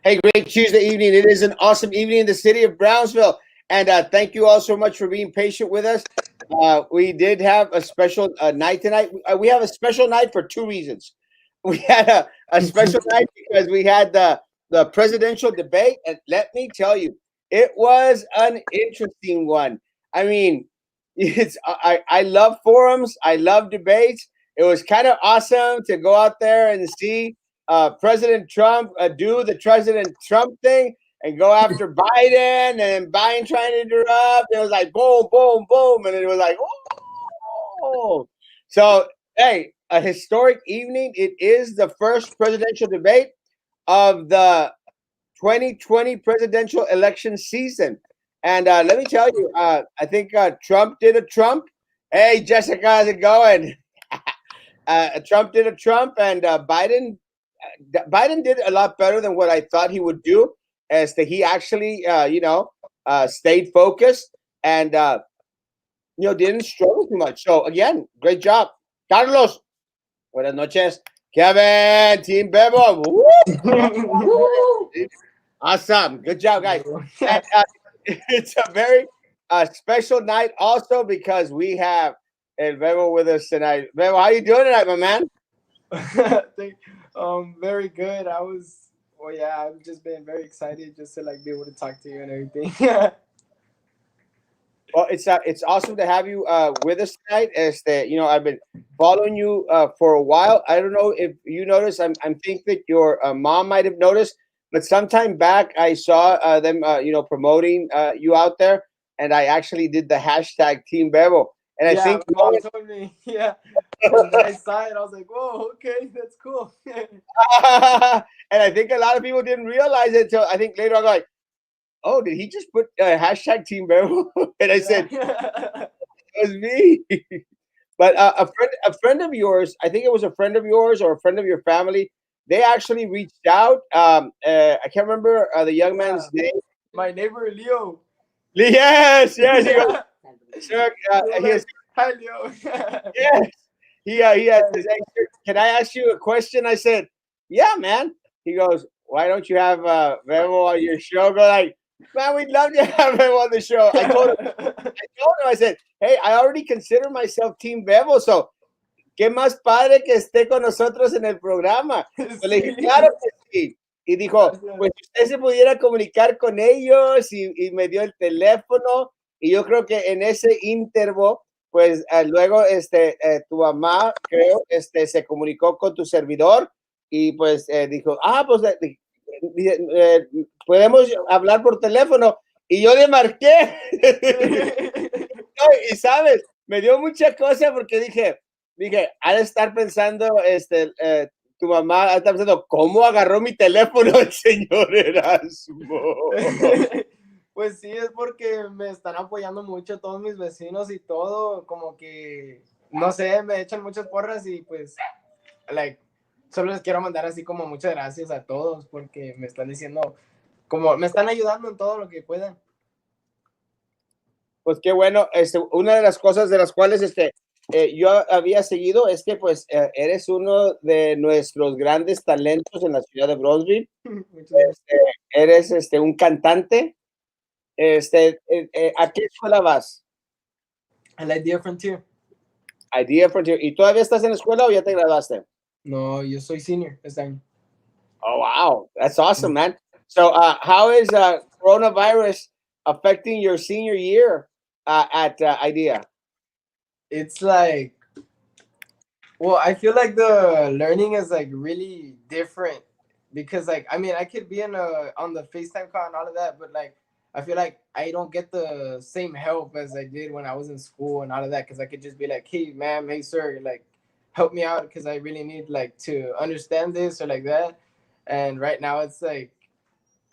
Hey, great Tuesday evening. It is an awesome evening in the city of Brownsville. And thank you all so much for being patient with us. We did have a special night tonight. We have a special night for two reasons. We had a special night because we had the presidential debate. And let me tell you, it was an interesting one. I mean, I love forums. I love debates. It was kind of awesome to go out there and see President Trump do the President Trump thing and go after Biden and Biden trying to interrupt. It was like boom, boom, boom, and it was like oh. So hey, a historic evening. It is the first presidential debate of the 2020 presidential election season, and let me tell you, I think Trump did a Trump. Hey, Jessica, how's it going? Trump did a Trump, and Biden did a lot better than what I thought he would do. As that he actually, stayed focused and didn't struggle too much. So again, great job, Carlos. Buenas noches, Kevin, Team Bebo. Awesome, good job, guys. And, it's a very special night also because we have El Bebo with us tonight. Bebo, how you doing tonight, my man? Very good. I've just been very excited just to like be able to talk to you and everything. Well, it's awesome to have you with us tonight. I've been following you for a while. I don't know if you noticed. I'm think that your mom might have noticed, but sometime back I saw them promoting you out there, and I actually did the hashtag Team Bebo, and I think my mom told me. Yeah, and I saw it. I was like, whoa, okay, that's cool. and I think a lot of people didn't realize it until I think later on, like, oh, did he just put hashtag Team Bebo? And I said, it was me. But a friend of yours, I think it was a friend of yours or a friend of your family, they actually reached out. I can't remember the young man's name. My neighbor Leo. Yes. He goes, sir, hi Leo. Yes. He has this, "Hey, sir, can I ask you a question?" I said, "Yeah, man." He goes, "Why don't you have Bebo on your show?" Go like, "Man, we'd love to have him on the show." I told him, I said, "Hey, I already consider myself Team Bebo, so qué más padre que esté con nosotros en el programa." Yo le dije, "Claro que sí." Y dijo, pues si usted se pudiera comunicar con ellos y me dio el teléfono. Y yo creo que en ese intervo, pues luego tu mamá, creo, se comunicó con tu servidor y pues dijo, pues podemos hablar por teléfono. Y yo le marqué. Y sabes, me dio mucha cosa porque dije, ha de estar pensando, tu mamá ha de estar pensando, ¿cómo agarró mi teléfono el señor Erasmo? Pues sí, es porque me están apoyando mucho todos mis vecinos y todo, como que, no sé, me echan muchas porras y pues, solo les quiero mandar así como muchas gracias a todos porque me están diciendo, como me están ayudando en todo lo que puedan. Pues qué bueno, una de las cosas de las cuales yo había seguido es que pues eres uno de nuestros grandes talentos en la ciudad de Brownsville. Eres un cantante. ¿A qué escuela vas? A la Idea Frontier. Idea Frontier. ¿Y todavía estás en la escuela o ya te graduaste? No, yo soy senior este año. Oh, wow. That's awesome, man. So how is coronavirus affecting your senior year at IDEA? It's like, well, I feel like the learning is like really different because like, I mean, I could be on the FaceTime call and all of that, but like, I feel like I don't get the same help as I did when I was in school and all of that because I could just be like, hey, ma'am, hey, sir, like, help me out because I really need like to understand this or like that. And right now it's like,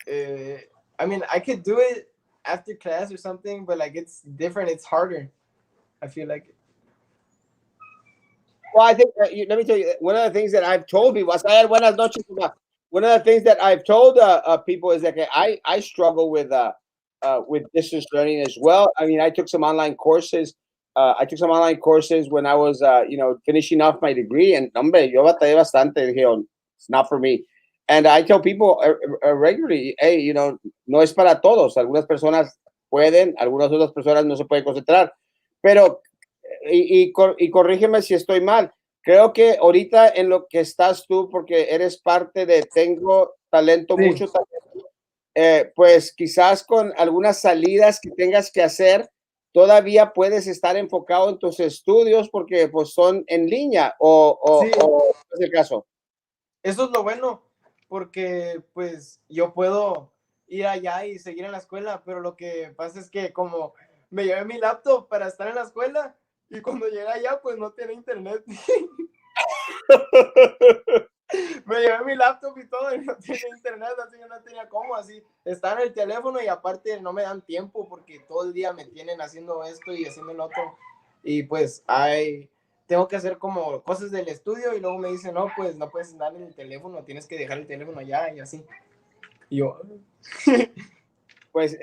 I mean, I could do it after class or something, but like it's different. It's harder. I feel like. Well, I think let me tell you, one of the things that I've told people, buenas noches, one of the things that I've told people is that I struggle with distance learning as well. I mean, I took some online courses. When I was, finishing off my degree, and hombre, yo batallé bastante. Dije, it's not for me. And I tell people regularly, hey, no es para todos. Algunas personas pueden, algunas otras personas no se pueden concentrar. Pero, y corrígeme si estoy mal, creo que ahorita en lo que estás tú, porque eres parte de Tengo Talento, Sí, mucho talento, pues quizás con algunas salidas que tengas que hacer, todavía puedes estar enfocado en tus estudios porque pues son en línea sí, o es el caso. eso es lo bueno, porque pues yo puedo ir allá y seguir en la escuela, pero lo que pasa es que como me llevé mi laptop para estar en la escuela y cuando llegué allá pues no tiene internet. Me llevé mi laptop y todo y no tiene internet, así que no tenía cómo, así está en el teléfono y aparte no me dan tiempo porque todo el día me tienen haciendo esto y haciendo lo otro y pues tengo que hacer como cosas del estudio y luego me dicen, no, pues no puedes andar en el teléfono, tienes que dejar el teléfono allá y así. Y yo, Pues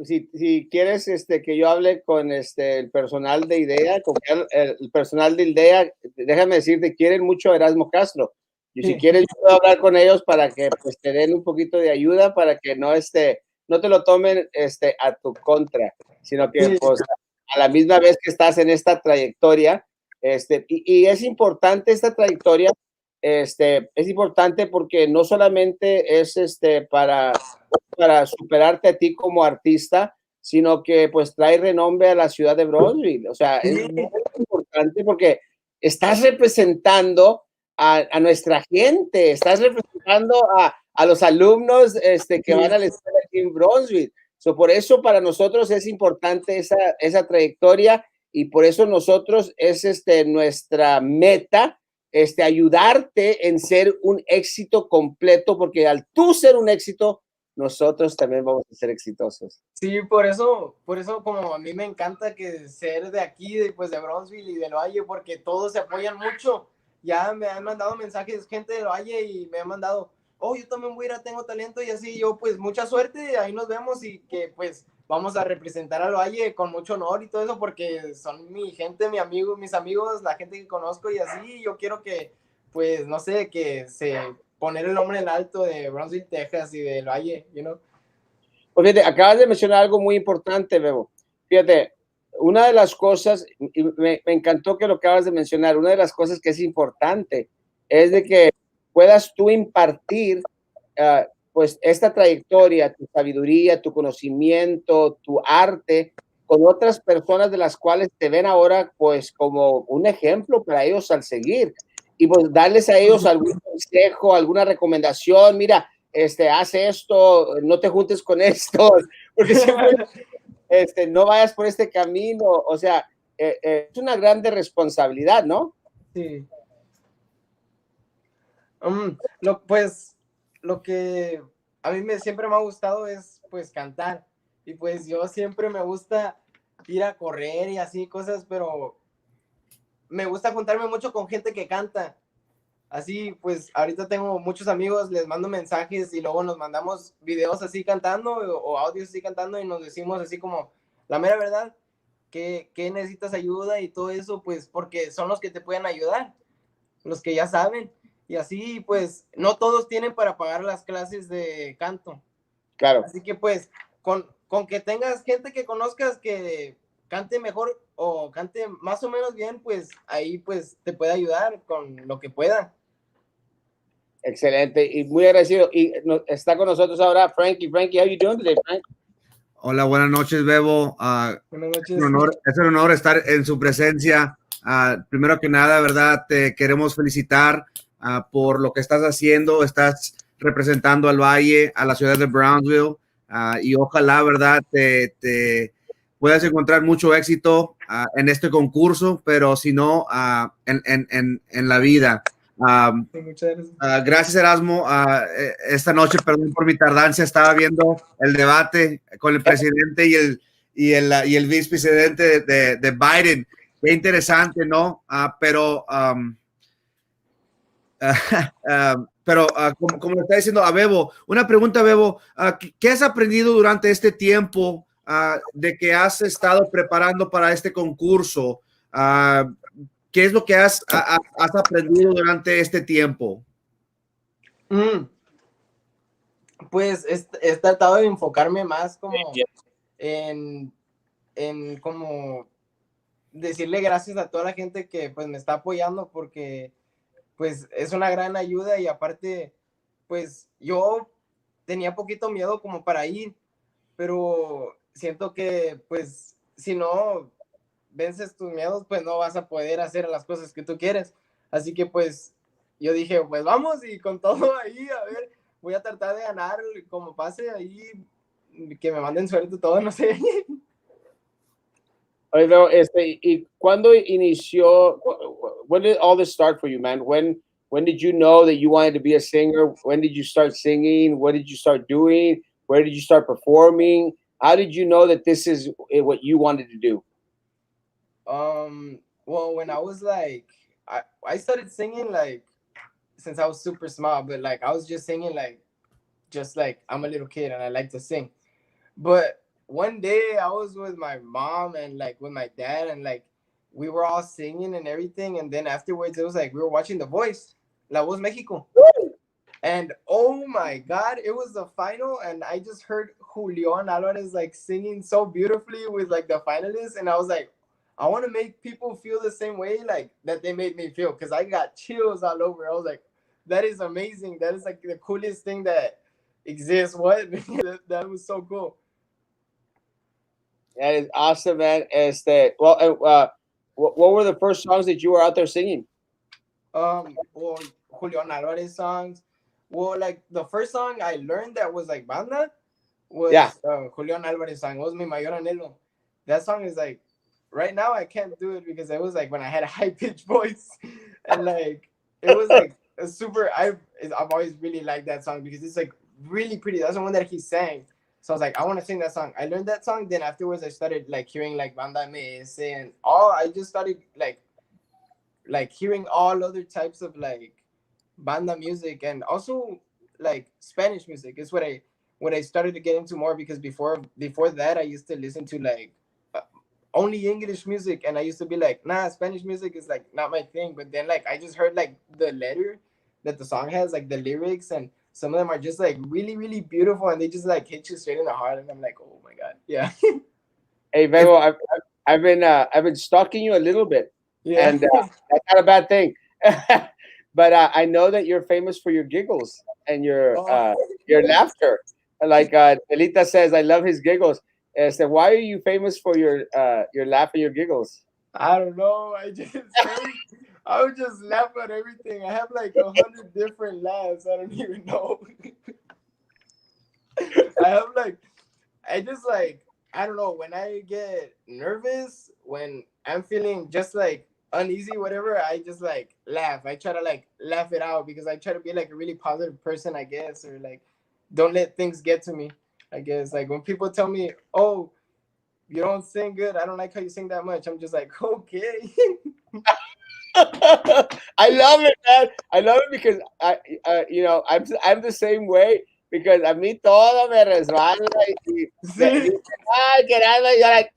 si quieres que yo hable con el personal de IDEA, con el personal de IDEA, déjame decirte, quieren mucho a Erasmo Castro. Y si sí, quieres, yo puedo hablar con ellos para que pues, te den un poquito de ayuda para que no te lo tomen a tu contra, sino que sí, pues a la misma vez que estás en esta trayectoria, y es importante esta trayectoria, es importante porque no solamente es para superarte a ti como artista, sino que pues trae renombre a la ciudad de Bronzeville. O sea, es sí, muy importante porque estás representando a nuestra gente, estás representando a los alumnos que van a la escuela aquí en Bronzeville. So, por eso para nosotros es importante esa trayectoria y por eso nosotros es nuestra meta ayudarte en ser un éxito completo, porque al tú ser un éxito, nosotros también vamos a ser exitosos. sí, por eso como a mí me encanta que ser de aquí, pues de Bronzeville y del Valle, porque todos se apoyan mucho. Ya me han mandado mensajes gente del Valle y me han mandado, oh, yo también voy a ir a Tengo Talento y así, yo pues mucha suerte, ahí nos vemos y que pues vamos a representar al Valle con mucho honor y todo eso, porque son mi gente, mis amigos, la gente que conozco y así, yo quiero que, pues, no sé, que se poner el nombre en alto de Bronzeville, Texas y del Valle, you know? Pues fíjate, acabas de mencionar algo muy importante, Bebo. Fíjate, una de las cosas, y me encantó que lo acabas de mencionar, una de las cosas que es importante es de que puedas tú impartir pues esta trayectoria, tu sabiduría, tu conocimiento, tu arte con otras personas de las cuales te ven ahora pues como un ejemplo para ellos al seguir y pues darles a ellos algún consejo, alguna recomendación, mira, haz esto, no te juntes con esto, porque siempre no vayas por este camino, o sea, es una grande responsabilidad, ¿no? Sí. Pues lo que a mí siempre me ha gustado es pues cantar y pues yo siempre me gusta ir a correr y así cosas, pero me gusta juntarme mucho con gente que canta. Así pues ahorita tengo muchos amigos, les mando mensajes y luego nos mandamos videos así cantando o audios así cantando y nos decimos así como la mera verdad, que necesitas ayuda y todo eso, pues porque son los que te pueden ayudar, los que ya saben. Y así, pues, no todos tienen para pagar las clases de canto. Claro. Así que, pues, con que tengas gente que conozcas que cante mejor o cante más o menos bien, pues ahí pues te puede ayudar con lo que pueda. Excelente y muy agradecido. Y está con nosotros ahora Frankie. Frankie, how you doing today, Frank? Hola, buenas noches, Bebo. Buenas noches. Es un honor estar en su presencia. Primero que nada, ¿verdad? Te queremos felicitar por lo que estás haciendo. Estás representando al Valle, a la ciudad de Brownsville, y ojalá, ¿verdad? Te puedas encontrar mucho éxito en este concurso, pero si no, en la vida. Muchas gracias. Gracias, Erasmo. Esta noche, perdón por mi tardancia, estaba viendo el debate con el presidente y el vicepresidente de Biden. Qué interesante, ¿no? Como está diciendo a Bebo, una pregunta, Bebo, ¿qué has aprendido durante este tiempo de que has estado preparando para este concurso? ¿Qué es lo que has aprendido durante este tiempo? Pues he tratado de enfocarme más como en, en como decirle gracias a toda la gente que pues me está apoyando porque pues es una gran ayuda y aparte pues yo tenía poquito miedo como para ir, pero siento que pues si no vences tus miedos pues no vas a poder hacer las cosas que tú quieres. Así que pues yo dije pues vamos y con todo ahí a ver, voy a tratar de ganar como pase ahí, que me manden suerte todo, no sé. Oye, Bebo, ¿y cuándo inició? When did all this start for you, man? When did you know that you wanted to be a singer? When did you start singing? What did you start doing? Where did you start performing? How did you know that this is what you wanted to do? Well, when I was like, I started singing like since I was super small, but like I was just singing like just like I'm a little kid and I like to sing. But one day I was with my mom and like with my dad and like we were all singing and everything, and then afterwards it was like we were watching The Voice, La Voz Mexico. And oh my god, it was the final, and I just heard Julian Alvarez like singing so beautifully with like the finalists, and I was like, I want to make people feel the same way like that they made me feel, because I got chills all over. I was like, that is amazing. That is like the coolest thing that exists. What? That was so cool. That is awesome, man. What were the first songs that you were out there singing? Well, Julian Alvarez songs. Well, like the first song I learned that was like banda Yeah. was Julian Alvarez song. It was Mi Mayor Anhelo. That song is like, right now I can't do it because it was like when I had a high pitched voice, and like it was like a super. I've always really liked that song because it's like really pretty. That's the one that he sang. So I was like, I want to sing that song. I learned that song. Then afterwards, I started like hearing like Banda MS and all. I just started like hearing all other types of like banda music, and also like Spanish music is what I started to get into more, because before that I used to listen to like uh, only English music, and I used to be like, nah, Spanish music is like not my thing. But then like I just heard like the letter that the song has, like the lyrics, and some of them are just like really really beautiful, and they just like hit you straight in the heart, and I'm like, oh my god, yeah. Hey, Bebo, I've been stalking you a little bit, Yeah. and that's not a bad thing. But I know that you're famous for your giggles and Oh, your laughter. Like Delita says, I love his giggles. So why are you famous for your laugh and your giggles? I don't know. I would just laugh at everything. I have like 100 different laughs. I don't even know. I have like, I just like, I don't know. When I get nervous, when I'm feeling just like uneasy, whatever, I just like laugh. I try to like laugh it out because I try to be like a really positive person, I guess, or like don't let things get to me. I guess like when people tell me, "Oh, you don't sing good. I don't like how you sing that much." I'm just like, okay. I love it, man. I love it because I'm the same way because a mí todo me resbala y me Sí, dicen, ay, Gerardo, y yo like,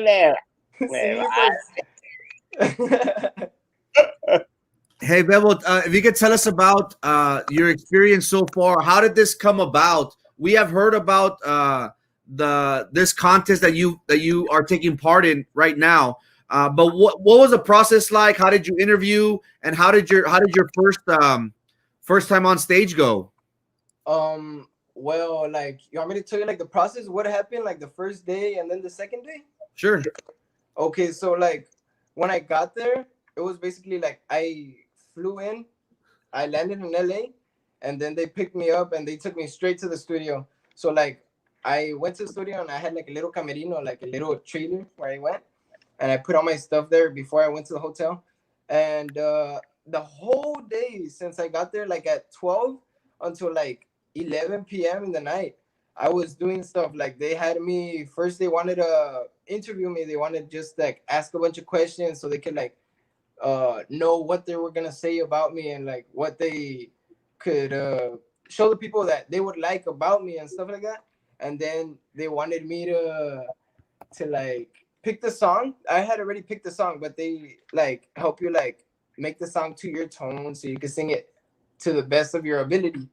me sí, va. pues. Hey, Bebo, if you could tell us about your experience so far, how did this come about? We have heard about this contest that you are taking part in right now. But what was the process like? How did you interview, and how did your first time on stage go? Well, like, you want me to tell you like the process, what happened, like the first day and then the second day? Sure. Okay, so like when I got there, it was basically like I flew in, I landed in LA, and then they picked me up and they took me straight to the studio. So like I went to the studio and I had like a little camerino, like a little trailer where I went, and I put all my stuff there before I went to the hotel. And the whole day since I got there, like at 12 until like 11 p.m. in the night, I was doing stuff. Like they had me first. They wanted to interview me. They wanted just like ask a bunch of questions so they could like know what they were gonna say about me, and like what they could show the people that they would like about me and stuff like that. And then they wanted me to like pick the song. I had already picked the song, but they like help you like make the song to your tone so you can sing it to the best of your ability.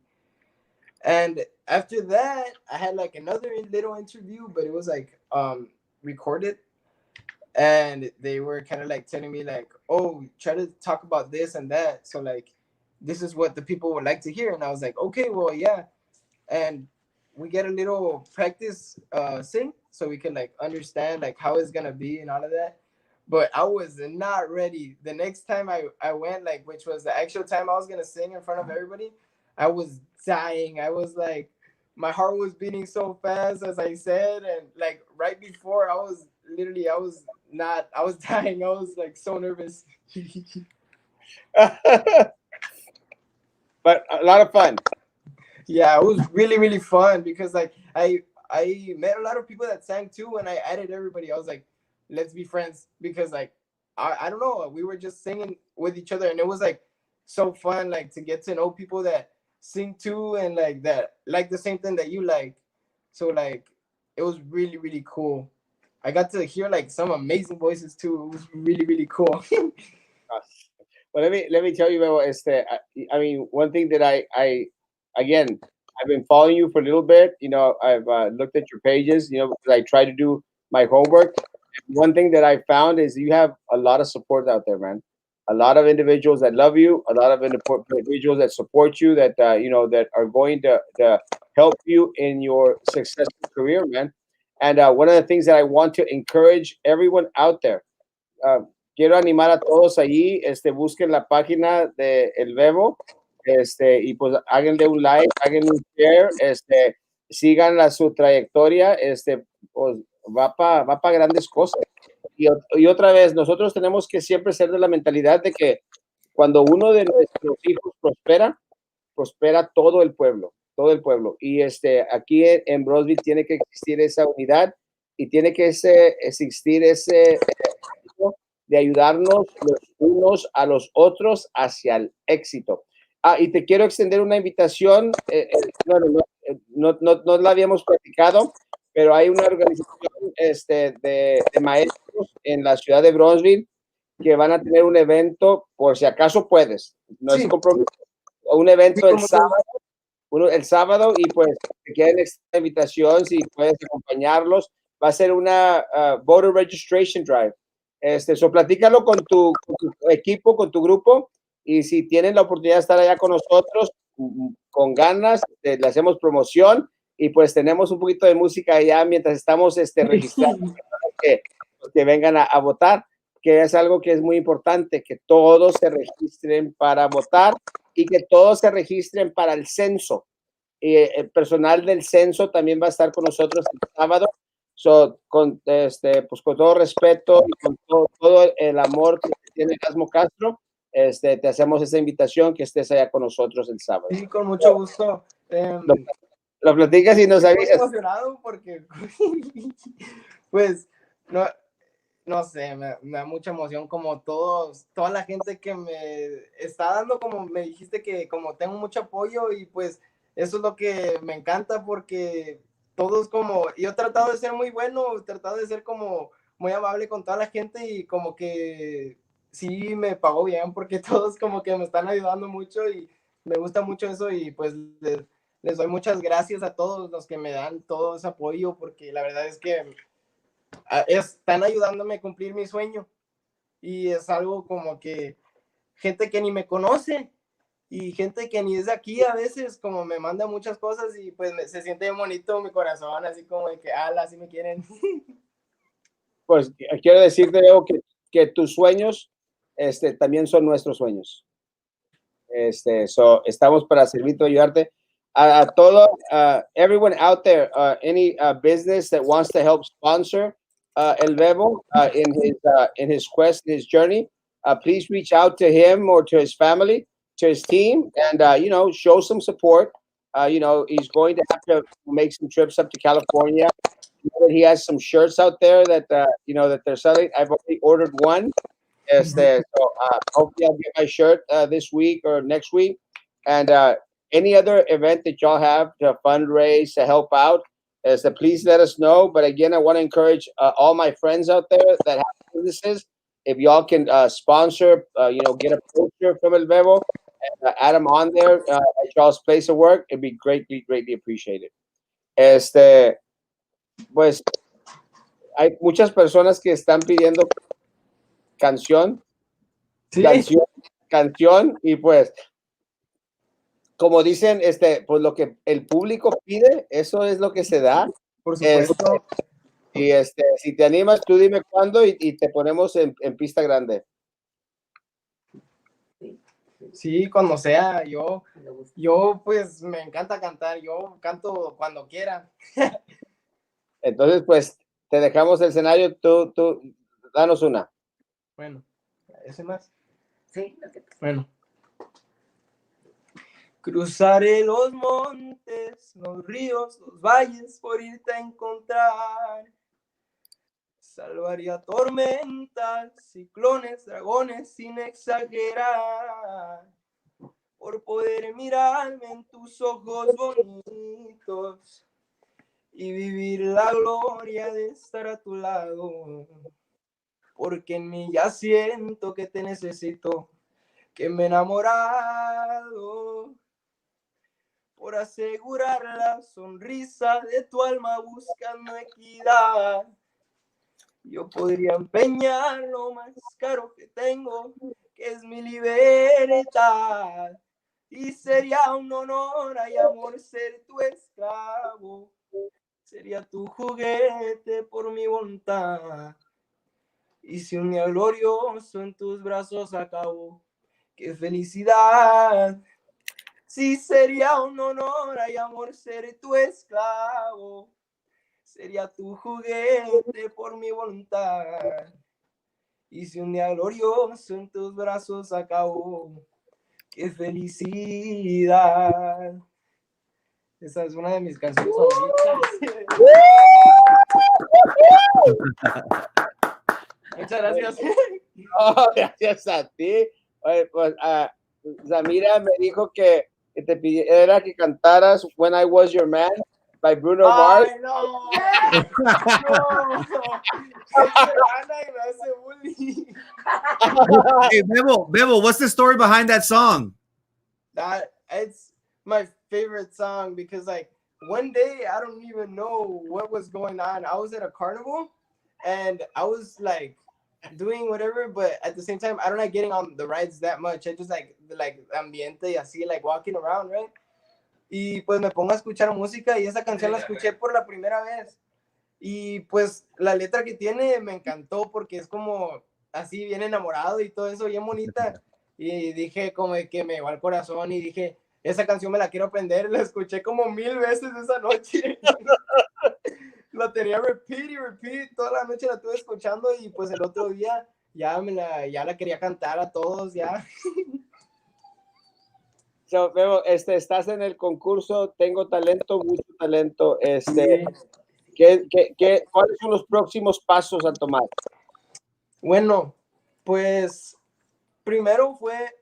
And after that, I had like another little interview, but it was like recorded, and they were kind of like telling me like, oh, try to talk about this and that, so like this is what the people would like to hear. And I was like, okay, well, yeah. And we get a little practice sing, so we can like understand like how it's gonna be and all of that. But I was not ready. The next time I went, like, which was the actual time I was gonna sing in front of everybody, I was dying. I was like, my heart was beating so fast, as I said. And like right before, I was literally, I was not, I was dying. I was like so nervous. But a lot of fun. Yeah, it was really really fun because like I met a lot of people that sang too, and I added everybody. I was like, let's be friends, because like I don't know, we were just singing with each other, and it was like so fun, like to get to know people that sing too, and like that like the same thing that you like. So like it was really really cool. I got to hear like some amazing voices too. It was really really cool. Well, let me tell you, Bebo, I mean, one thing that I again, I've been following you for a little bit. You know, I've looked at your pages. You know, because I try to do my homework. One thing that I found is you have a lot of support out there, man. A lot of individuals that love you, a lot of individuals that support you, that you know, that are going to help you in your successful career, man. And one of the things that I want to encourage everyone out there, ah, quiero animar a todos allí, busquen la página de El Bebo, y pues háganle un like, háganle un share, sigan su trayectoria, pues va pa grandes cosas. Y otra vez, nosotros tenemos que siempre ser de la mentalidad de que cuando uno de nuestros hijos prospera, prospera todo el pueblo, todo el pueblo. Y aquí en Brosville tiene que existir esa unidad y tiene que existir ese de ayudarnos los unos a los otros hacia el éxito. Ah, y te quiero extender una invitación, bueno, no la habíamos platicado, pero hay una organización de maestros en la ciudad de Bronzeville que van a tener un evento, por si acaso puedes, no Sí, es compromiso, un evento el sábado, y pues te quieren esta invitación, si puedes acompañarlos, va a ser una voter registration drive. Platícalo con tu equipo, con tu grupo, y si tienen la oportunidad de estar allá con nosotros, con ganas, le hacemos promoción, y pues tenemos un poquito de música allá mientras estamos registrando que, que vengan a votar, que es algo que es muy importante, que todos se registren para votar y que todos se registren para el censo. Y el personal del censo también va a estar con nosotros el sábado. Pues con todo respeto y con todo el amor que tiene Erasmo Castro, te hacemos esta invitación que estés allá con nosotros el sábado. sí, con mucho gusto. Lo platicas y nos Estoy avisas. emocionado porque, pues, no, no sé, me da mucha emoción como toda la gente que me está dando, como me dijiste, que como tengo mucho apoyo, y pues eso es lo que me encanta, porque todos como, yo he tratado de ser muy bueno, he tratado de ser como muy amable con toda la gente, y como que sí me pagó bien, porque todos como que me están ayudando mucho y me gusta mucho eso, y pues les doy muchas gracias a todos los que me dan todo ese apoyo, porque la verdad es que están ayudándome a cumplir mi sueño, y es algo como que gente que ni me conoce y gente que ni es de aquí a veces como me manda muchas cosas, y pues se siente bonito mi corazón, así como de que, ala, así me quieren. Pues quiero decirte, Leo, que tus sueños también son nuestros sueños. Estamos para servirte, ayudarte. A todo, everyone out there, any business that wants to help sponsor El Bebo in his quest, in his journey, please reach out to him or to his family, to his team, and show some support. He's going to have to make some trips up to California. He has some shirts out there that that they're selling. I've already ordered one. Hopefully I'll get my shirt this week or next week. And any other event that y'all have to fundraise, to help out, please let us know. But again, I want to encourage all my friends out there that have businesses. If y'all can sponsor, get a poster from El Bebo, add them on there at y'all's place of work. It'd be greatly appreciated. Pues hay muchas personas que están pidiendo canción, Sí, canción, y pues, como dicen, pues lo que el público pide, eso es lo que se da. por supuesto. Y si te animas, tú dime cuándo y te ponemos en pista grande. Sí, cuando sea, yo pues me encanta cantar, yo canto cuando quiera. Entonces, pues, te dejamos el escenario, tú, danos una. Bueno, ¿ese más? Sí, Bueno. Cruzaré los montes, los ríos, los valles por irte a encontrar. Salvaría tormentas, ciclones, dragones sin exagerar. Por poder mirarme en tus ojos bonitos y vivir la gloria de estar a tu lado. Porque en mí ya siento que te necesito, que me he enamorado. Por asegurar la sonrisa de tu alma buscando equidad. Yo podría empeñar lo más caro que tengo, que es mi libertad. Y sería un honor y amor ser tu esclavo. Sería tu juguete por mi voluntad. Y si un día glorioso en tus brazos acabo, qué felicidad. Sí, sería un honor y amor ser tu esclavo. Sería tu juguete por mi voluntad. Y si un día glorioso en tus brazos acabo, qué felicidad. Esa es una de mis canciones favoritas. Muchas gracias. Oh, gracias a ti. Oye, pues, Samira me dijo que te pidiera que cantaras When I Was Your Man by Bruno Mars. ¡Ay, no! ¡No! Ese gana y me hace bullying. Hey, Bebo, what's the story behind that song? It's my favorite song because, like, one day I don't even know what was going on. I was at a carnival and I was like doing whatever, but at the same time I don't like getting on the rides that much. I just like ambiente y así, like walking around, right? Y pues me pongo a escuchar música y esa canción la escuché por la primera vez. Y pues la letra que tiene me encantó porque es como así bien enamorado y todo eso, bien bonita. Y dije como de que me llegó al corazón y dije, esa canción me la quiero aprender. La escuché como 1000 veces esa noche. La tenía repeat y repeat, toda la noche la estuve escuchando y pues el otro día ya la quería cantar a todos ya. So, Bebo, estás en el concurso Tengo Talento, mucho talento. Sí. ¿Cuáles son los próximos pasos a tomar? Bueno, pues primero fue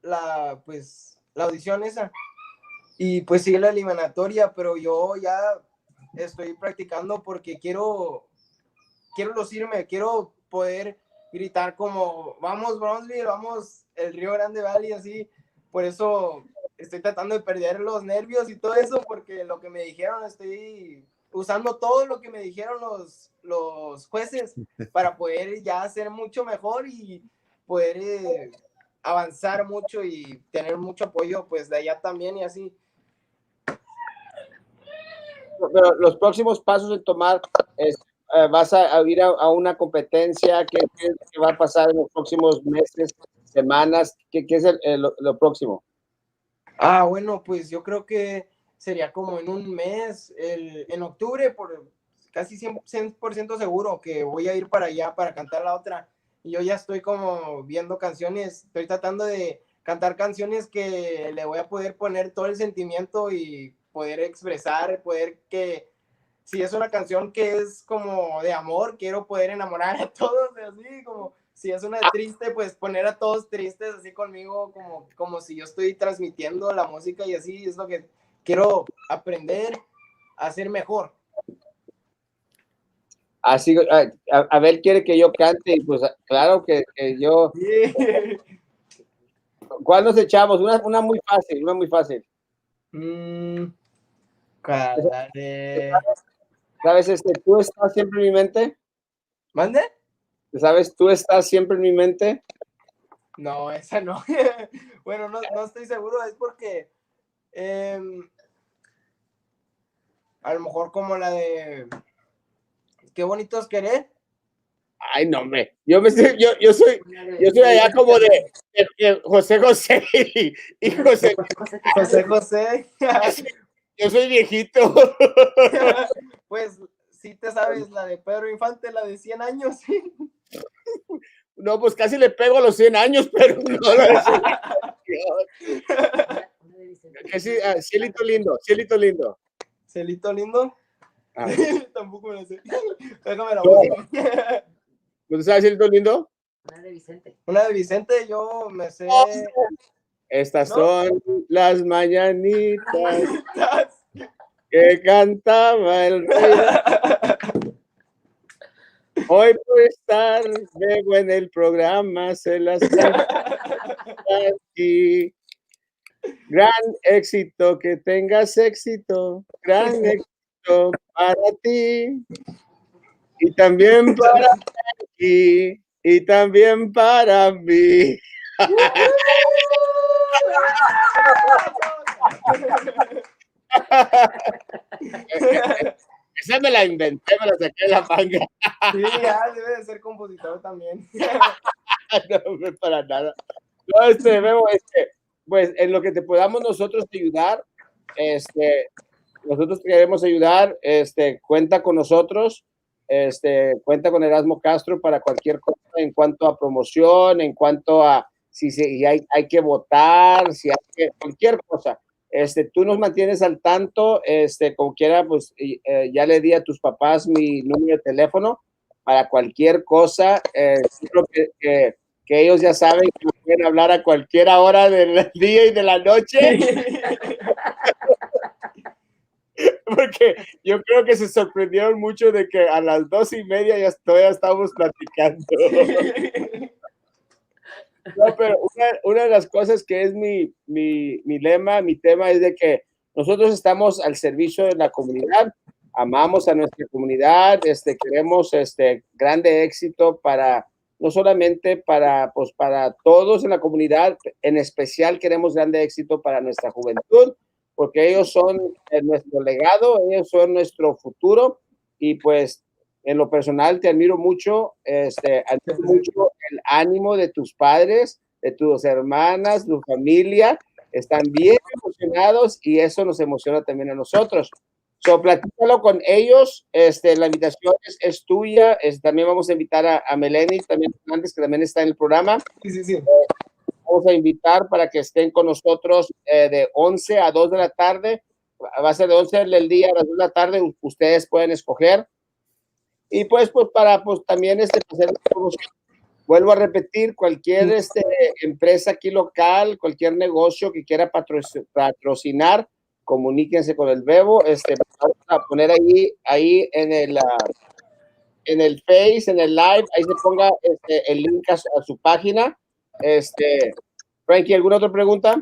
la audición esa y pues sigue la eliminatoria, pero yo ya estoy practicando porque quiero lucirme, quiero poder gritar como vamos Brownsville, vamos el Río Grande Valley, así. Por eso estoy tratando de perder los nervios y todo eso, porque lo que me dijeron, estoy usando todo lo que me dijeron los jueces para poder ya ser mucho mejor y poder avanzar mucho y tener mucho apoyo pues de allá también y así. Pero los próximos pasos en tomar vas a ir a una competencia. ¿Qué va a pasar en los próximos meses, semanas? ¿Qué es lo próximo? Bueno, pues yo creo que sería como en un mes, en octubre, por casi 100% seguro que voy a ir para allá para cantar la otra. Y yo ya estoy como viendo canciones, estoy tratando de cantar canciones que le voy a poder poner todo el sentimiento y poder expresar, poder que si es una canción que es como de amor, quiero poder enamorar a todos, así como si es una de triste, pues poner a todos tristes así conmigo, como si yo estoy transmitiendo la música y así es lo que quiero aprender a hacer mejor. Así, a ver, quiere que yo cante y pues claro que yo... Yeah. ¿Cuál nos echamos? Una muy fácil, una muy fácil. ¿Sabes? Tú estás siempre en mi mente. ¿Mande? ¿Sabes? Tú estás siempre en mi mente. No, esa no. Bueno, no estoy seguro, es porque a lo mejor como la de Qué bonito es querer. Ay, no, hombre. Yo soy allá como de José José y José. José José. Yo soy viejito. Pues sí te sabes la de Pedro Infante, la de 100 años. No, pues casi le pego a los 100 años, pero no la de cielito lindo, cielito lindo. Celito lindo. Ah. Tampoco me la sé. Déjame la No. busco. ¿No sabes cielito lindo? Una de Vicente. Una de Vicente, yo me sé. Estas son las mañanitas que cantaba el rey. Hoy por estar Bebo en el programa se las canta aquí. Gran éxito, que tengas éxito, gran éxito para ti y también para ti y también para mí. Esa me la inventé, me la saqué de la manga. Sí, ya debe de ser compositor también. No, para nada. No, Bebo, pues en lo que te podamos nosotros ayudar, nosotros te queremos ayudar, cuenta con nosotros, cuenta con Erasmo Castro para cualquier cosa en cuanto a promoción, en cuanto a si hay que votar, si hay que, cualquier cosa. Tú nos mantienes al tanto, como quiera, pues ya le di a tus papás mi número de teléfono para cualquier cosa. Creo que ellos ya saben que pueden hablar a cualquier hora del día y de la noche. Porque yo creo que se sorprendieron mucho de que a las 2:30 ya todavía estábamos platicando. No, pero una de las cosas que es mi lema, mi tema es de que nosotros estamos al servicio de la comunidad, amamos a nuestra comunidad, queremos grande éxito para, no solamente para, pues para todos en la comunidad, en especial queremos grande éxito para nuestra juventud, porque ellos son nuestro legado, ellos son nuestro futuro y pues en lo personal te admiro mucho, admiro mucho el ánimo de tus padres, de tus hermanas, tu familia, están bien emocionados y eso nos emociona también a nosotros. So, platícalo con ellos, la invitación es tuya, también vamos a invitar a Melanie, también antes que también está en el programa. Sí. Vamos a invitar para que estén con nosotros de 11 a 2 de la tarde, va a ser de 11 del día a las 2 de la tarde, ustedes pueden escoger. Y pues para también hacer vuelvo a repetir, cualquier empresa aquí local, cualquier negocio que quiera patrocinar, comuníquense con el Bebo, vamos a poner ahí en el Face, en el Live, ahí se ponga el link a su página. Frankie, ¿alguna otra pregunta?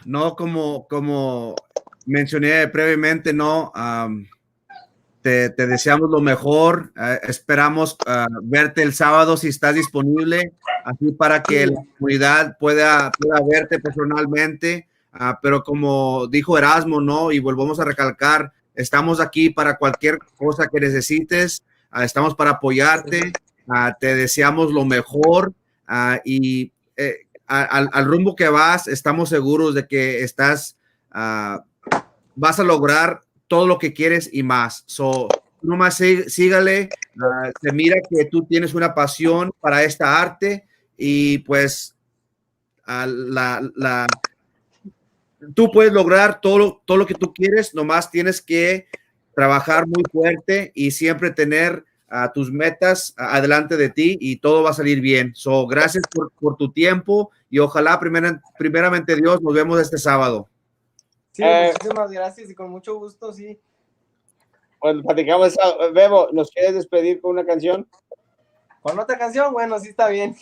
No, como mencioné previamente, no, te deseamos lo mejor. Esperamos verte el sábado si estás disponible, así para que la comunidad pueda verte personalmente. Pero como dijo Erasmo, ¿no? Y volvemos a recalcar, estamos aquí para cualquier cosa que necesites. Estamos para apoyarte. Te deseamos lo mejor y al rumbo que vas, estamos seguros de que vas a lograr todo lo que quieres y más. Nomás sígale, se mira que tú tienes una pasión para esta arte y pues tú puedes lograr todo lo que tú quieres, nomás tienes que trabajar muy fuerte y siempre tener tus metas adelante de ti y todo va a salir bien. Gracias por tu tiempo y ojalá primeramente Dios nos vemos este sábado. Sí, muchísimas gracias y con mucho gusto, sí. Bueno, platicamos. Bebo, ¿nos quieres despedir con una canción? ¿Con otra canción? Bueno, sí está bien.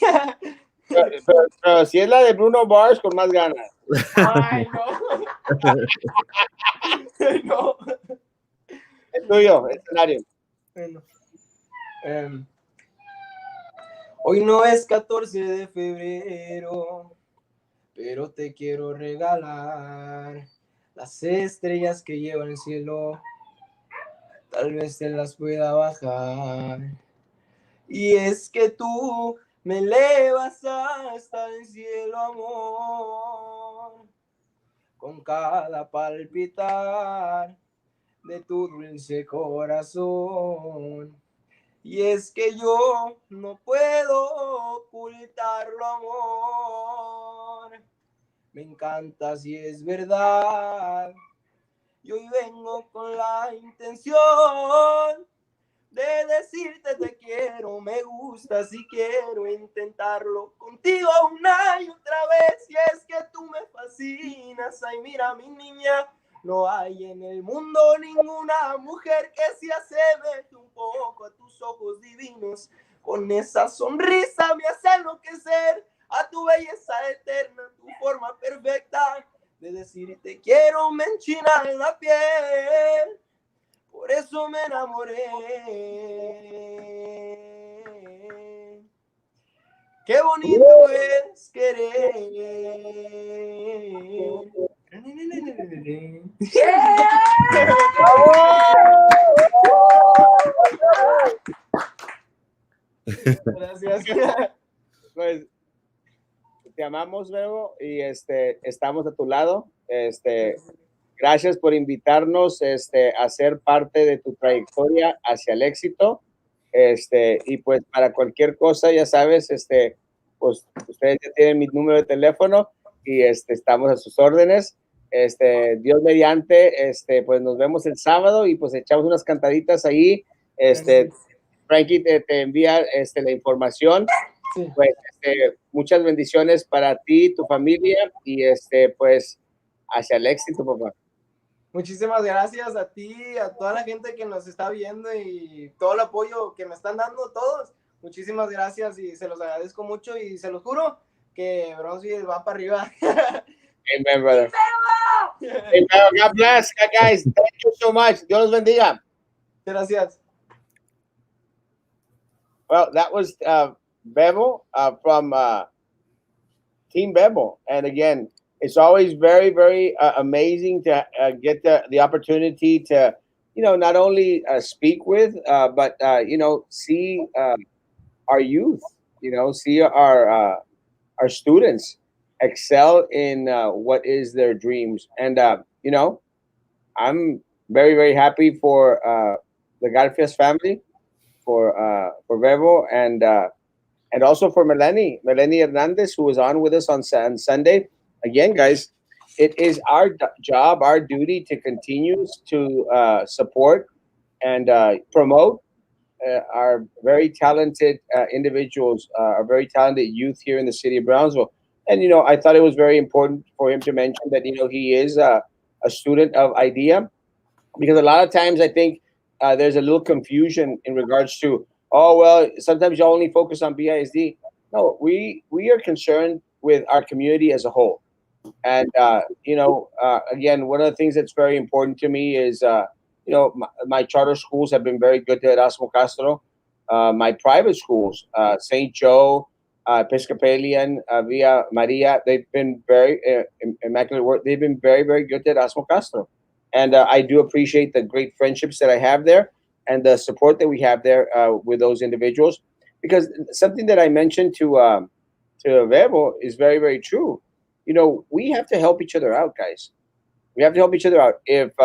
Pero si es la de Bruno Mars, con más ganas. Ay, no. No. Es tuyo, escenario. Bueno, em, hoy no es 14 de febrero, pero te quiero regalar las estrellas que lleva el cielo. Tal vez te las pueda bajar. Y es que tú me elevas hasta el cielo, amor, con cada palpitar de tu dulce corazón. Y es que yo no puedo ocultarlo, amor. Me encanta si es verdad. Y hoy vengo con la intención de decirte te quiero, me gusta, si quiero intentarlo contigo una y otra vez. Y es que tú me fascinas, ay mira mi niña, no hay en el mundo ninguna mujer que se asemeje un poco a tus ojos divinos. Con esa sonrisa me hace enloquecer, a tu belleza eterna, tu forma perfecta de decir te quiero me enchina la piel. Por eso me enamoré. Qué bonito es querer. Gracias. Pues te amamos, Bebo, y estamos a tu lado. Gracias por invitarnos a ser parte de tu trayectoria hacia el éxito. Y pues para cualquier cosa, ya sabes, pues ustedes ya tienen mi número de teléfono y estamos a sus órdenes. Dios mediante, pues nos vemos el sábado y pues echamos unas cantaditas ahí. Frankie te envía la información. Sí. Pues muchas bendiciones para ti, tu familia y pues hacia el éxito, papá. Muchísimas gracias a ti, a toda la gente que nos está viendo y todo el apoyo que me están dando todos. Muchísimas gracias y se los agradezco mucho y se los juro que Brownsville va para arriba. Amen, brother. Amen. God bless, guys. Thank you so much. Dios los bendiga. Gracias. Well, that was Bebo from Team Bebo. And again, it's always very, very amazing to get the opportunity to, not only speak with, but, see our youth, see our students excel in what is their dreams. And, I'm very, very happy for the Garfias family, for Bebo, and also for Melanie Hernandez, who was on with us on Sunday. Again, guys, it is our job, our duty to continue to support and promote our very talented individuals, our very talented youth here in the city of Brownsville. And I thought it was very important for him to mention that he is a student of IDEA, because a lot of times I think there's a little confusion in regards to, oh well, sometimes you only focus on BISD. No, we are concerned with our community as a whole. And again, one of the things that's very important to me is my charter schools have been very good to Erasmo Castro. My private schools, St. Joe, Episcopalian, Via Maria, they've been very immaculate work. They've been very, very good to Erasmo Castro. And I do appreciate the great friendships that I have there and the support that we have there with those individuals. Because something that I mentioned to Bebo is very, very true. We have to help each other out, guys. We have to help each other out. If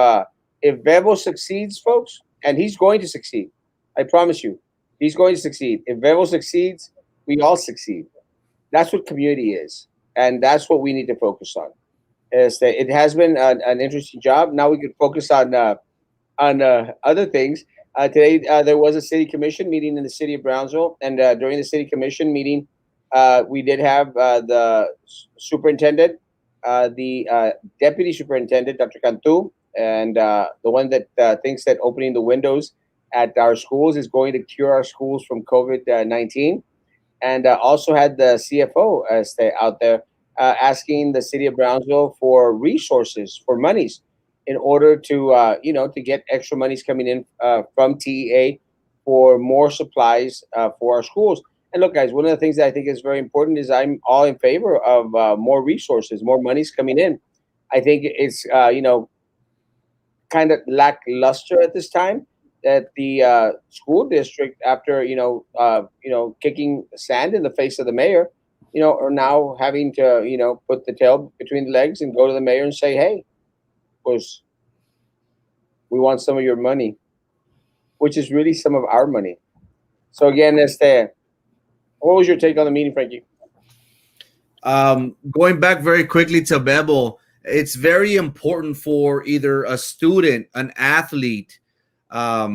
Bebo succeeds, folks, and he's going to succeed, I promise you, he's going to succeed. If Bebo succeeds, we all succeed. That's what community is, and that's what we need to focus on. It has been an interesting job. Now we can focus on other things. Today there was a city commission meeting in the city of Brownsville, and during the city commission meeting, we did have the superintendent, the deputy superintendent, Dr. Cantu, and the one that thinks that opening the windows at our schools is going to cure our schools from COVID-19. and also had the CFO stay out there asking the city of Brownsville for resources, for monies, in order to to get extra monies coming in from TEA for more supplies for our schools. And look, guys, one of the things that I think is very important is I'm all in favor of more resources, more monies coming in. I think it's kind of lackluster at this time that the school district, after kicking sand in the face of the mayor, are now having to put the tail between the legs and go to the mayor and say, hey, pues we want some of your money, which is really some of our money. So again, what was your take on the meeting, Frankie? Going back very quickly to Bebo, it's very important for either a student, an athlete, a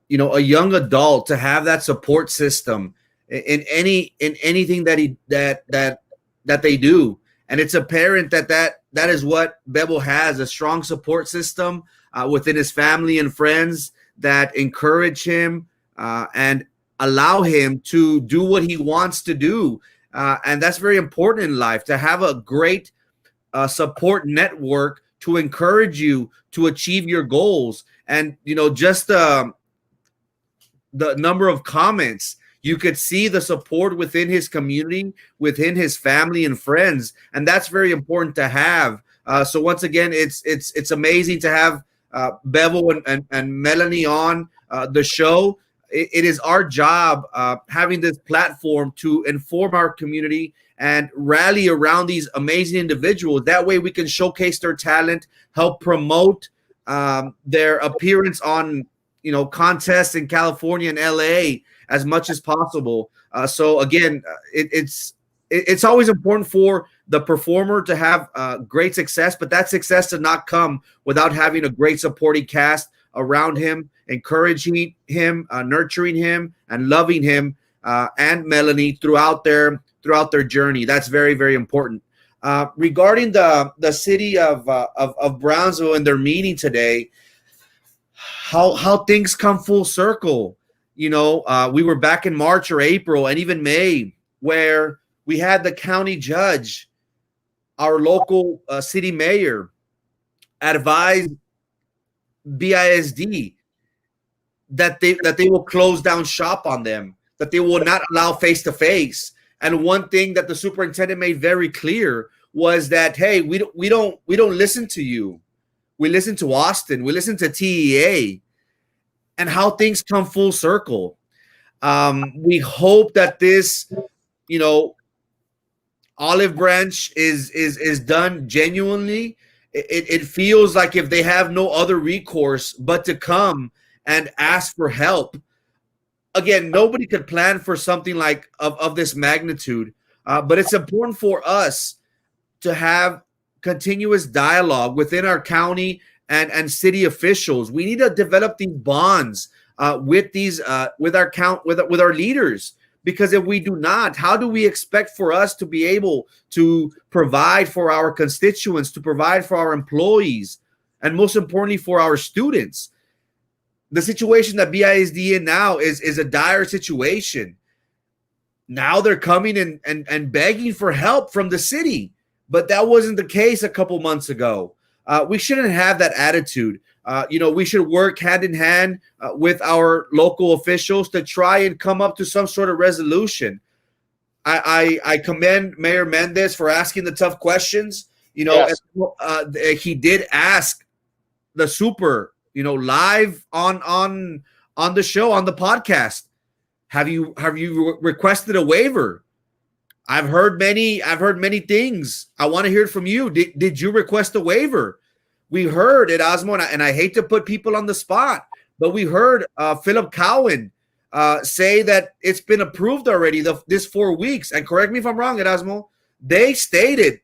young adult to have that support system in anything that they do. And it's apparent that is what Bebo has, a strong support system within his family and friends that encourage him and allow him to do what he wants to do. And that's very important in life, to have a great support network to encourage you to achieve your goals. And, just the number of comments, you could see the support within his community, within his family and friends. And that's very important to have. So once again, it's amazing to have Bevo and Melanie on the show. It is our job having this platform to inform our community and rally around these amazing individuals. That way we can showcase their talent, help promote their appearance on contests in California and LA as much as possible. So again, it's always important for the performer to have great success, but that success does not come without having a great supporting cast around him, encouraging him, nurturing him, and loving him and Melanie throughout their journey. That's very, very important. Regarding the city of Brownsville and their meeting today, how things come full circle. We were back in March or April and even May, where we had the county judge, our local city mayor, advise BISD that they will close down shop on them, that they will not allow face-to-face. And one thing that the superintendent made very clear was that, hey, we don't listen to you. We listen to Austin. We listen to TEA. And how things come full circle. We hope that this, olive branch is done genuinely. It feels like if they have no other recourse but to come and ask for help. Again, nobody could plan for something like of this magnitude, but it's important for us to have continuous dialogue within our county and city officials. We need to develop these bonds with our leaders, because if we do not, how do we expect for us to be able to provide for our constituents, to provide for our employees, and most importantly for our students? The situation that BISD in now is a dire situation. Now they're coming and begging for help from the city, but that wasn't the case a couple months ago. We shouldn't have that attitude. We should work hand in hand with our local officials to try and come up to some sort of resolution. I commend Mayor Mendez for asking the tough questions. Yes. He did ask the super, live on the show, on the podcast. Have you requested a waiver? I've heard many things. I want to hear it from you. Did you request a waiver? We heard Erasmo, and I hate to put people on the spot, but we heard Philip Cowan say that it's been approved already this 4 weeks. And correct me if I'm wrong, Erasmo. They stated,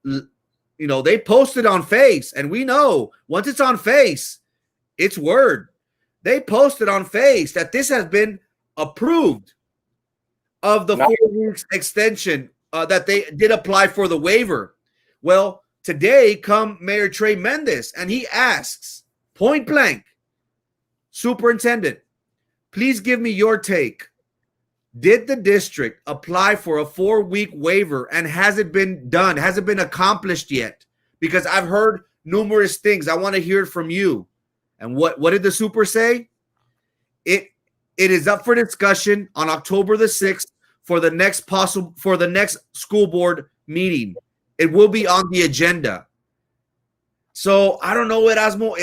they posted on Face, and we know once it's on Face, it's word. They posted on Face that this has been approved of the 4 weeks extension that they did apply for the waiver. Well, today come Mayor Trey Mendez, and he asks point blank, Superintendent, please give me your take Did the district apply for a 4-week waiver, and has it been done? Has it been accomplished yet? Because I've heard numerous things. I want to hear it from you. And what did the super say? It is up for discussion on October the 6th for the next school board meeting. It will be on the agenda. So I don't know, Erasmo,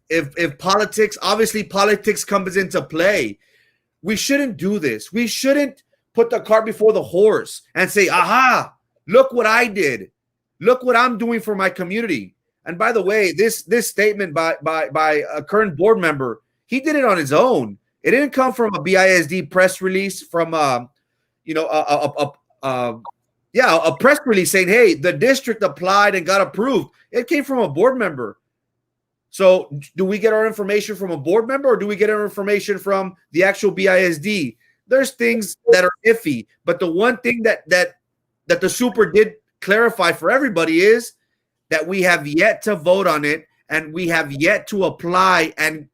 if politics, obviously politics comes into play. We shouldn't do this. We shouldn't put the cart before the horse and say, aha, look what I did. Look what I'm doing for my community. And by the way, this statement by a current board member, he did it on his own. It didn't come from a BISD press release from a press release saying, hey, the district applied and got approved. It came from a board member. So do we get our information from a board member, or do we get our information from the actual BISD? There's things that are iffy, but the one thing that the super did clarify for everybody is that we have yet to vote on it, and we have yet to apply and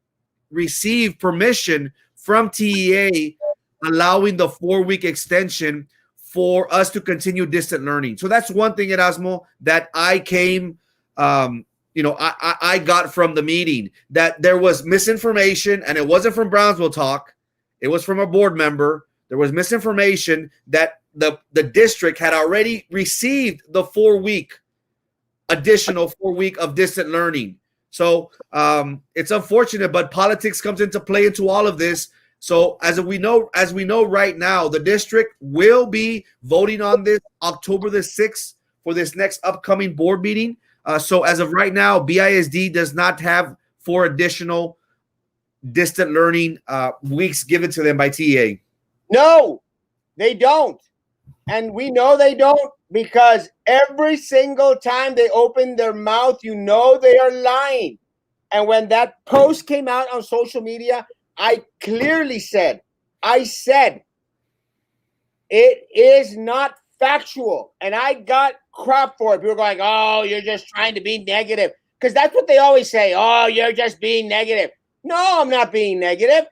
receive permission from TEA allowing the 4-week extension for us to continue distant learning. So that's one thing, Erasmo, that I came I got from the meeting, that there was misinformation, and it wasn't from Brownsville Talk. It was from a board member. There was misinformation that the district had already received the additional 4 week of distant learning. So it's unfortunate, but politics comes into play into all of this. So as we know right now, the district will be voting on this October the 6th for this next upcoming board meeting. So as of right now, BISD does not have 4 additional distant learning weeks given to them by TEA. No, they don't. And we know they don't, because every single time they open their mouth, they are lying. And when that post came out on social media, I clearly said, it is not factual. And I got crap for it. People are going, oh, you're just trying to be negative. Because that's what they always say. Oh, you're just being negative. No, I'm not being negative.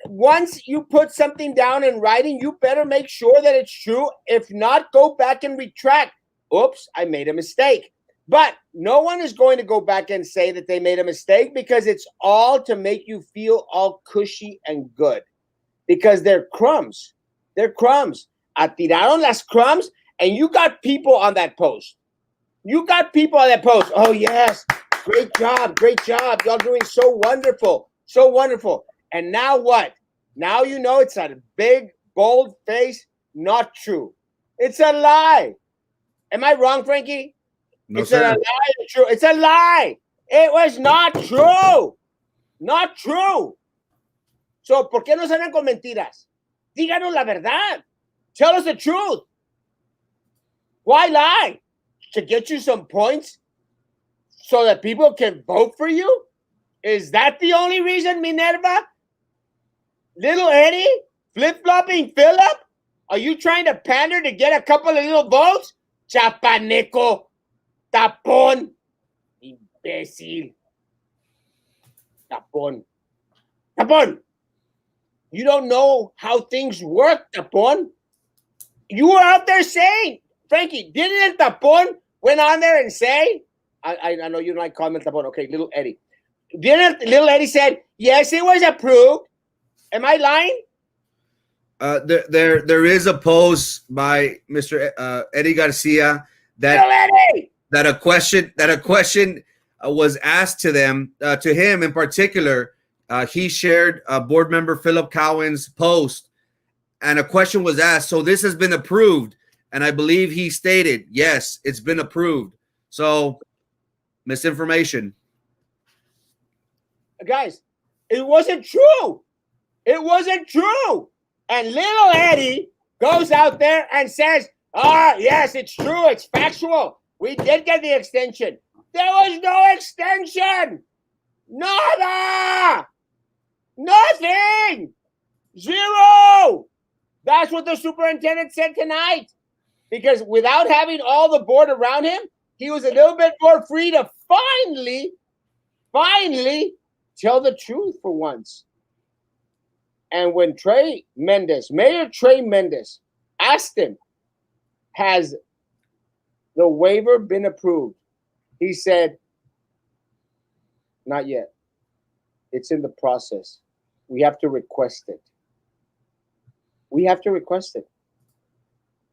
Once you put something down in writing, you better make sure that it's true. If not, go back and retract. Oops, I made a mistake. But no one is going to go back and say that they made a mistake, because it's all to make you feel all cushy and good. Because they're crumbs. They're crumbs. Atiraron las crumbs, and you got people on that post. Oh, yes. Great job. Y'all doing so wonderful. So wonderful. And now what? Now it's a big, bold face. Not true. It's a lie. Am I wrong, Frankie? No, it's sir. a lie. True. It's a lie. It was not true. Not true. So, ¿por qué no salen con mentiras? Díganos la verdad. Tell us the truth. Why lie? To get you some points so that people can vote for you? Is that the only reason, Minerva? Little Eddie? Flip-flopping Philip? Are you trying to pander to get a couple of little votes? Chapaneco. Tapón. Imbécil. Tapón. Tapón. You don't know how things work, Tapón. You were out there saying, Frankie, didn't El Tapón went on there and say, I know you don't like calling him Tapón. Okay, little Eddie. Didn't little Eddie said, yes, it was approved. Am I lying? There is a post by Mr. Eddie Garcia that a question was asked to him in particular. He shared board member Philip Cowan's post, and a question was asked. So this has been approved, and I believe he stated, yes, it's been approved. So misinformation. Guys, it wasn't true. It wasn't true. And little Eddie goes out there and says, yes, it's true. It's factual. We did get the extension. There was no extension. Nada. Nothing. Zero. That's what the superintendent said tonight. Because without having all the board around him, he was a little bit more free to finally tell the truth for once. And when Mayor Trey Mendez asked him, has the waiver been approved? He said, not yet. It's in the process. We have to request it. We have to request it.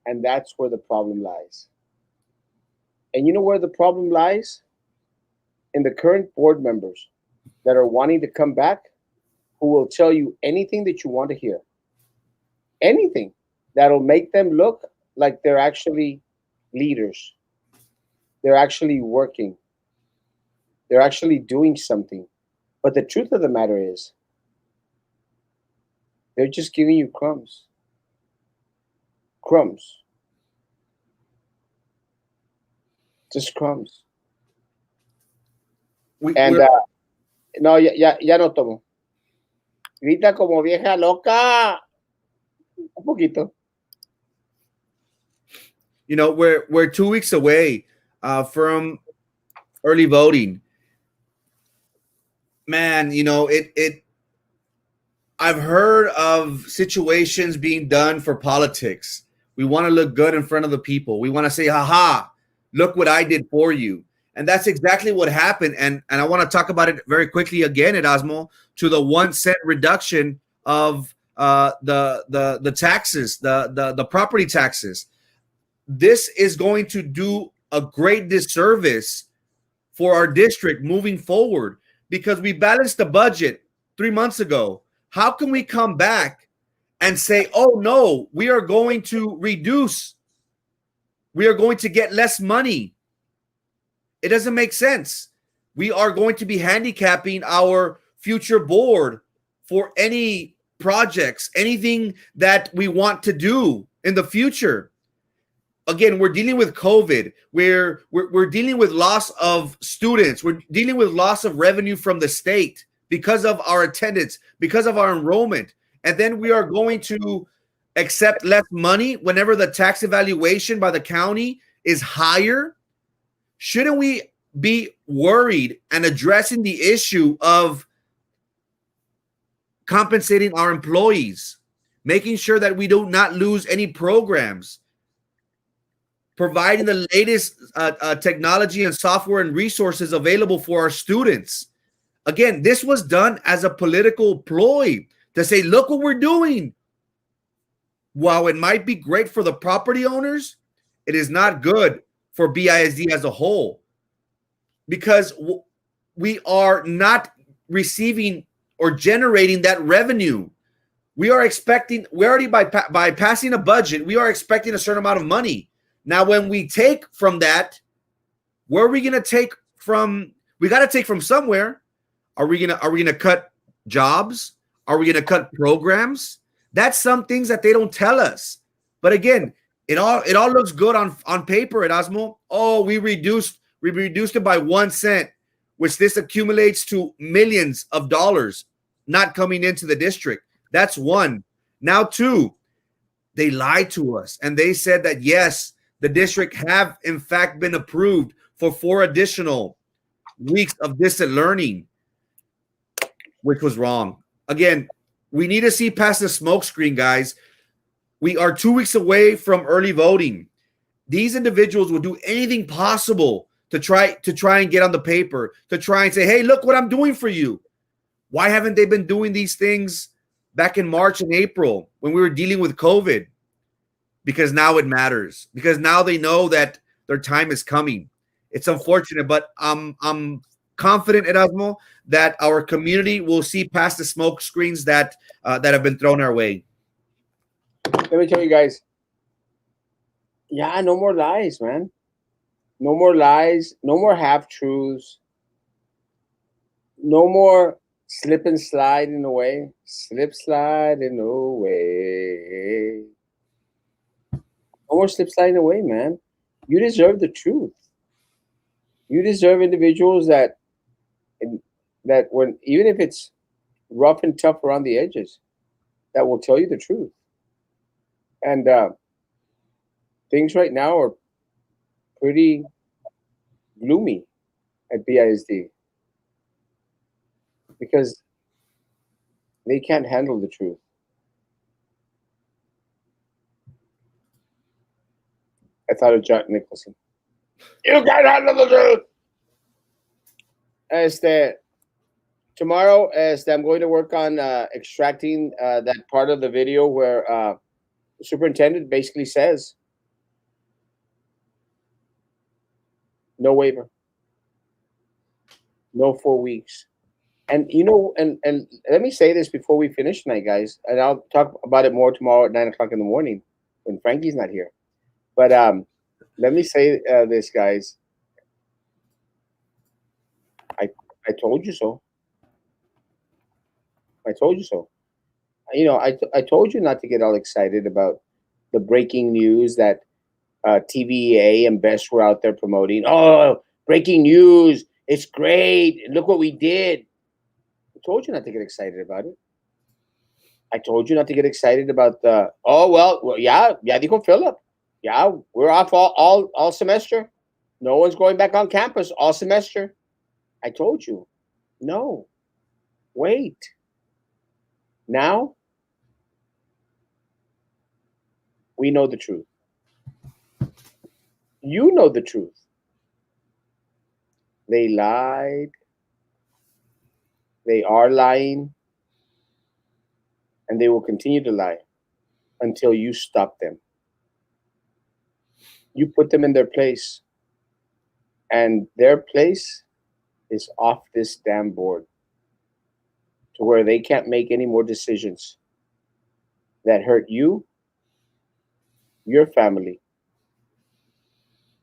And that's where the problem lies. And you know where the problem lies? In the current board members that are wanting to come back, who will tell you anything that you want to hear. Anything that'll make them look like they're actually leaders. They're actually working. They're actually doing something. But the truth of the matter is, they're just giving you crumbs. Crumbs. Just crumbs. And no, ya no tomo. Grita como vieja loca. Un poquito. You know, we're 2 weeks away from early voting. Man, you know, I've heard of situations being done for politics. We want to look good in front of the people. We want to say, haha, look what I did for you. And that's exactly what happened. And I want to talk about it very quickly again, Erasmo, to the 1 cent reduction of the taxes, the property taxes. This is going to do a great disservice for our district moving forward, because we balanced the budget 3 months ago. How can we come back and say, oh no, we are going to reduce, we are going to get less money? It doesn't make sense. We are going to be handicapping our future board for any projects, anything that we want to do in the future. Again, we're dealing with COVID. We're dealing with loss of students. We're dealing with loss of revenue from the state because of our attendance, because of our enrollment. And then we are going to accept less money whenever the tax evaluation by the county is higher. Shouldn't we be worried and addressing the issue of compensating our employees, making sure that we do not lose any programs, providing the latest technology and software and resources available for our students? Again, this was done as a political ploy to say, look what we're doing. While it might be great for the property owners, it is not good for BISD as a whole, because we are not receiving or generating that revenue. We are expecting, we already by passing a budget, we are expecting a certain amount of money. Now, when we take from that, where are we going to take from? We got to take from somewhere. Are we gonna cut jobs? Are we gonna cut programs? That's some things that they don't tell us. But again, it all looks good on paper, Erasmo. Oh, we reduced it by 1 cent, which this accumulates to millions of dollars not coming into the district. That's one. Now, two, they lied to us and they said that yes, the district have in fact been approved for 4 additional weeks of distant learning, which was wrong. Again, we need to see past the smoke screen, guys. We are 2 weeks away from early voting. These individuals will do anything possible to try and get on the paper, to try and say, hey, look what I'm doing for you. Why haven't they been doing these things back in March and April when we were dealing with COVID? Because now it matters. Because now they know that their time is coming. It's unfortunate, but I'm confident, Erasmo, that our community will see past the smoke screens that have been thrown our way. Let me tell you guys. Yeah, no more lies, man. No more lies. No more half-truths. No more slip and sliding away. Slip sliding away. No more slip sliding away, man. You deserve the truth. You deserve individuals that when, even if it's rough and tough around the edges, that will tell you the truth. And things right now are pretty gloomy at BISD because they can't handle the truth. thought of Jack Nicholson. You can't handle the truth. Tomorrow, I'm going to work on extracting that part of the video where the superintendent basically says no waiver, no 4 weeks. And and let me say this before we finish tonight, guys, and I'll talk about it more tomorrow at 9 o'clock in the morning when Frankie's not here. But let me say this, guys. I told you so. I told you so. I told you not to get all excited about the breaking news that TVA and Best were out there promoting. Oh, breaking news! It's great. Look what we did. I told you not to get excited about it. I told you not to get excited about the. Oh well, yeah, dijo Philip. Yeah, we're off all semester. No one's going back on campus all semester. I told you. No, wait. Now we know the truth. You know the truth. They lied. They are lying. And they will continue to lie until you stop them. You put them in their place. And their place is off this damn board to where they can't make any more decisions that hurt you, your family,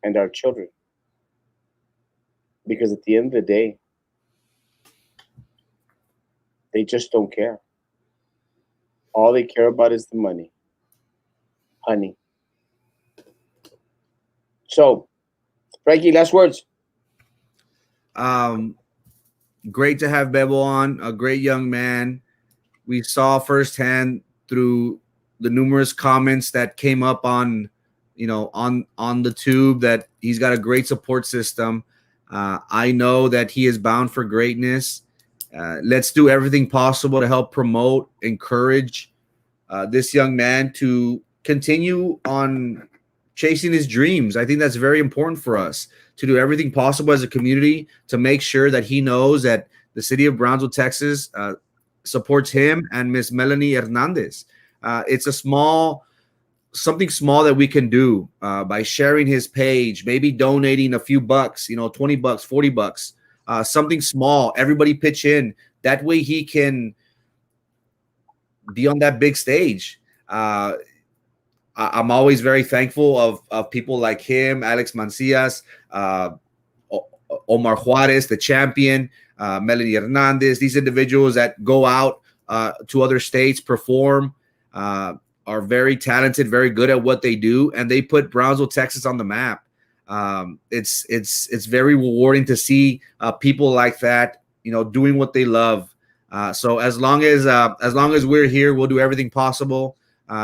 and our children. Because at the end of the day, they just don't care. All they care about is the money. Honey. So, Frankie, last words. Great to have Bebo on, a great young man. We saw firsthand through the numerous comments that came up on the tube that he's got a great support system. I know that he is bound for greatness. Let's do everything possible to help promote, encourage this young man to continue on chasing his dreams. I think that's very important for us to do everything possible as a community to make sure that he knows that the city of Brownsville, Texas, supports him and Miss Melanie Hernandez. It's something small that we can do by sharing his page, maybe donating a few bucks, $20, $40, something small. Everybody pitch in. That way he can be on that big stage. I'm always very thankful of people like him, Alex Mancias, Omar Juarez, the champion, Melanie Hernandez, these individuals that go out to other states, perform, are very talented, very good at what they do, and they put Brownsville, Texas on the map. It's very rewarding to see people like that, doing what they love. So as long as we're here, we'll do everything possible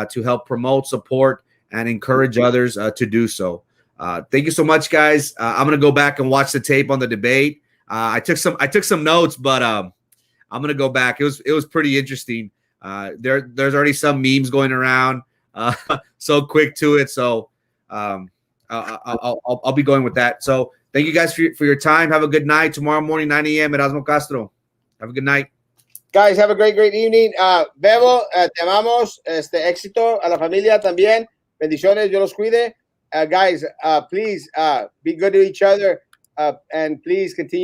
to help promote, support, and encourage others to do so. Thank you so much, guys. I'm gonna go back and watch the tape on the debate. I took some notes, but I'm gonna go back. It was pretty interesting. There's already some memes going around. So quick to it. So I'll be going with that. So thank you guys for your time. Have a good night. Tomorrow morning, 9 a.m. Erasmo Castro. Have a good night. Guys, have a great evening. Bebo, te amamos. Éxito a la familia también. Bendiciones, Dios los cuide. Guys, please be good to each other and please continue